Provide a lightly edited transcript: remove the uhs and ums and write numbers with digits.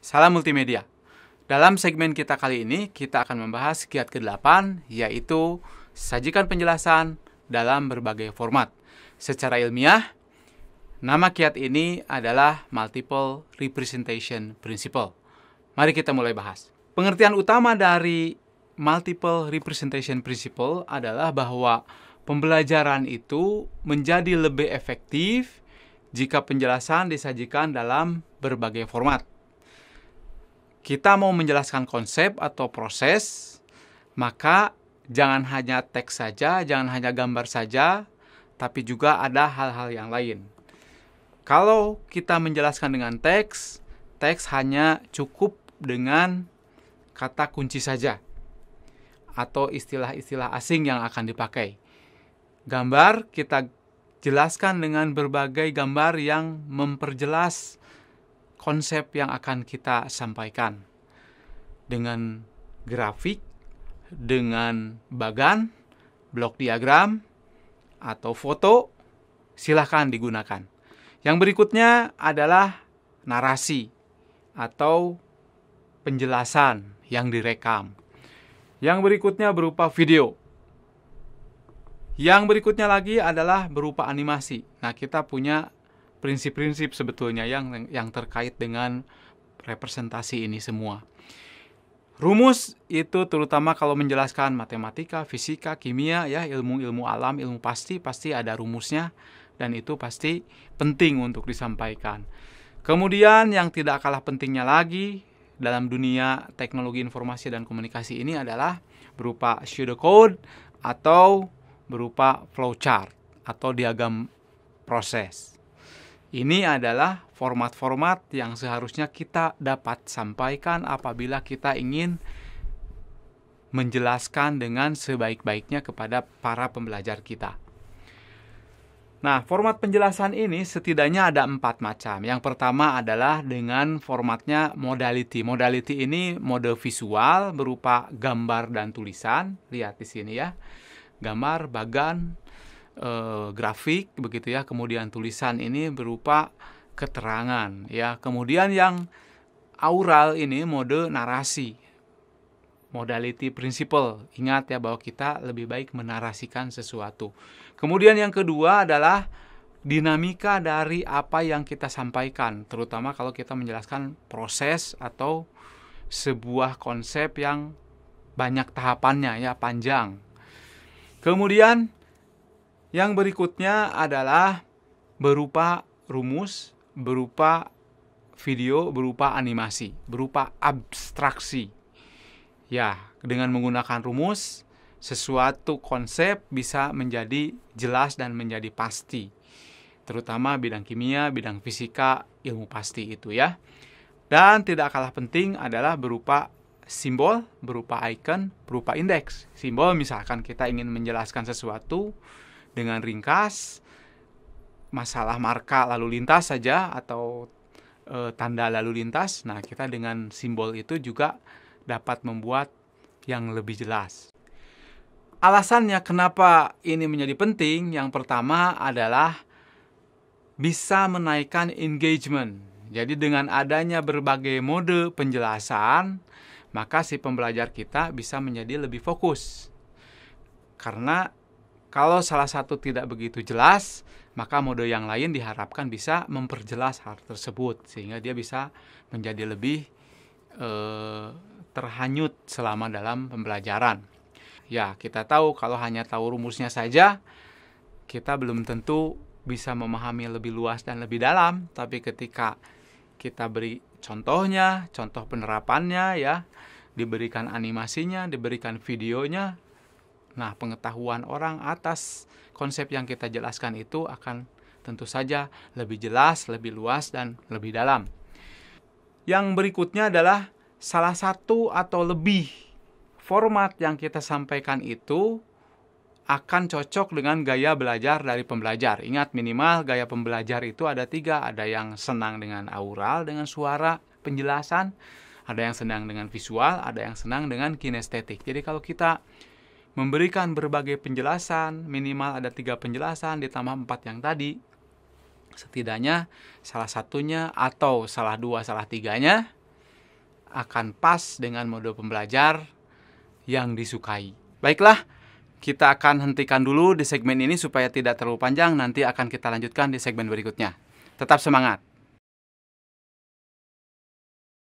Salam multimedia. Dalam segmen kita kali ini, kita akan membahas kiat ke-8, yaitu sajikan penjelasan dalam berbagai format. Secara ilmiah, nama kiat ini adalah Multiple Representation Principle. Mari kita mulai bahas. Pengertian utama dari Multiple Representation Principle adalah bahwa pembelajaran itu menjadi lebih efektif jika penjelasan disajikan dalam berbagai format. Kita mau menjelaskan konsep atau proses, maka jangan hanya teks saja, jangan hanya gambar saja, tapi juga ada hal-hal yang lain. Kalau kita menjelaskan dengan teks hanya cukup dengan kata kunci saja, atau istilah-istilah asing yang akan dipakai. Gambar kita jelaskan dengan berbagai gambar yang memperjelas konsep yang akan kita sampaikan. Dengan grafik, dengan bagan, blok diagram, atau foto, silahkan digunakan. Yang berikutnya adalah narasi atau penjelasan yang direkam. Yang berikutnya berupa video. Yang berikutnya lagi adalah berupa animasi. Nah, kita punya prinsip-prinsip sebetulnya yang terkait dengan representasi ini semua. Rumus itu terutama kalau menjelaskan matematika, fisika, kimia, ya, ilmu-ilmu alam, ilmu pasti ada rumusnya, dan itu pasti penting untuk disampaikan. Kemudian yang tidak kalah pentingnya lagi dalam dunia teknologi informasi dan komunikasi ini adalah berupa pseudocode atau berupa flowchart atau diagram proses. Ini adalah format-format yang seharusnya kita dapat sampaikan apabila kita ingin menjelaskan dengan sebaik-baiknya kepada para pembelajar kita. Nah, format penjelasan ini setidaknya ada 4 macam. Yang pertama adalah dengan formatnya modality. Modality ini mode visual berupa gambar dan tulisan. Lihat di sini ya. Gambar, bagan, grafik begitu ya. Kemudian tulisan ini berupa keterangan ya. Kemudian yang aural ini mode narasi, modality principle. Ingat ya bahwa kita lebih baik menarasikan sesuatu. Kemudian yang kedua adalah dinamika dari apa yang kita sampaikan, terutama kalau kita menjelaskan proses atau sebuah konsep yang banyak tahapannya ya, panjang. Kemudian yang berikutnya adalah berupa rumus, berupa video, berupa animasi, berupa abstraksi. Ya, dengan menggunakan rumus, sesuatu konsep bisa menjadi jelas dan menjadi pasti. Terutama bidang kimia, bidang fisika, ilmu pasti itu ya. Dan tidak kalah penting adalah berupa simbol, berupa icon, berupa indeks. Simbol misalkan kita ingin menjelaskan sesuatu dengan ringkas, masalah marka lalu lintas saja atau tanda lalu lintas. Nah, kita dengan simbol itu juga dapat membuat yang lebih jelas. Alasannya kenapa ini menjadi penting, yang pertama adalah bisa menaikkan engagement. Jadi dengan adanya berbagai mode penjelasan, maka si pembelajar kita bisa menjadi lebih fokus. Karena kalau salah satu tidak begitu jelas, maka mode yang lain diharapkan bisa memperjelas hal tersebut, sehingga dia bisa menjadi lebih terhanyut selama dalam pembelajaran. Ya, kita tahu kalau hanya tahu rumusnya saja, kita belum tentu bisa memahami lebih luas dan lebih dalam. Tapi ketika kita beri contohnya, contoh penerapannya ya, diberikan animasinya, diberikan videonya, nah, pengetahuan orang atas konsep yang kita jelaskan itu akan tentu saja lebih jelas, lebih luas, dan lebih dalam. Yang berikutnya adalah salah satu atau lebih format yang kita sampaikan itu akan cocok dengan gaya belajar dari pembelajar. Ingat, minimal gaya pembelajar itu ada 3. Ada yang senang dengan aural, dengan suara penjelasan. Ada yang senang dengan visual, ada yang senang dengan kinestetik. Jadi kalau kita memberikan berbagai penjelasan, minimal ada 3 penjelasan ditambah 4 yang tadi, setidaknya salah satunya atau salah 2, salah 3-nya akan pas dengan mode pembelajar yang disukai. Baiklah, kita akan hentikan dulu di segmen ini supaya tidak terlalu panjang. Nanti akan kita lanjutkan di segmen berikutnya. Tetap semangat!